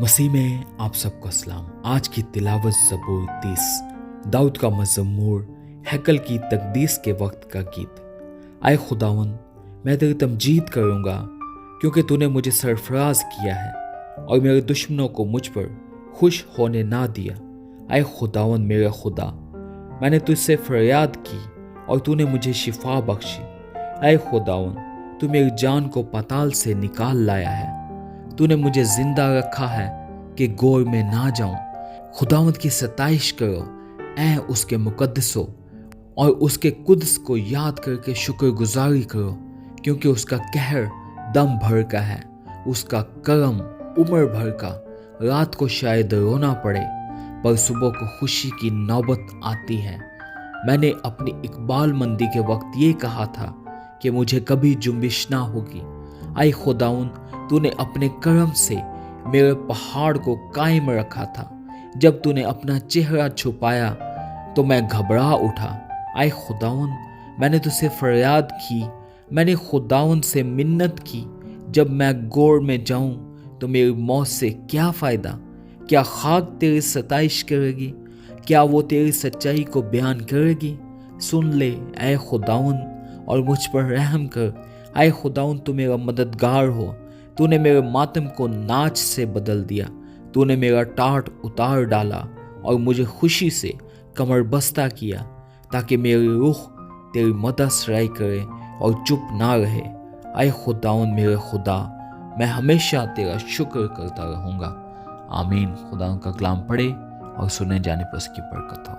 मसीह में आप सबको सलाम। आज की तिलावत ज़बूर 30, दाऊद का मज़मूर, हैकल की तकदीस के वक्त का गीत। आए खुदावन, मैं तेरी तमजीद करूँगा क्योंकि तूने मुझे सरफराज किया है और मेरे दुश्मनों को मुझ पर खुश होने ना दिया। आए खुदावन मेरे खुदा, मैंने तुझसे फरियाद की और तूने मुझे शिफा बख्शी। आए खुदावन, तू मेरी जान को पाताल से निकाल लाया है। तूने मुझे जिंदा रखा है कि गोर में ना जाऊं। खुदावंद की सताइश करो ऐ उसके मुकद्दसों, और उसके कुद्स को याद करके शुक्रगुजारी करो, क्योंकि उसका कहर दम भर का है, उसका करम उम्र भर का। रात को शायद रोना पड़े पर सुबह को खुशी की नौबत आती है। मैंने अपनी इकबालमंदी के वक्त ये कहा था कि मुझे कभी जुम्बिश ना होगी। आई खुदाउन, तूने अपने करम से मेरे पहाड़ को कायम रखा था। जब तूने अपना चेहरा छुपाया तो मैं घबरा उठा। आए खुदाउन, मैंने तुझसे फरियाद की, मैंने खुदाउन से मिन्नत की। जब मैं गोर में जाऊं तो मेरी मौत से क्या फ़ायदा? क्या खाक तेरी सताइश करेगी? क्या वो तेरी सच्चाई को बयान करेगी? सुन ले ऐ खुदाउन और मुझ पर रहम कर। आए खुदाउन, तू मेरा मददगार हो। तूने मेरे मातम को नाच से बदल दिया। तूने मेरा टाट उतार डाला और मुझे खुशी से कमर बस्ता किया, ताकि मेरी रूह तेरी मदद सराई करे और चुप ना रहे। आए खुदाउन मेरे खुदा, मैं हमेशा तेरा शुक्र करता रहूँगा। आमीन। खुदा का कलाम पढ़े और सुने जाने पर उसकी बरकत हो।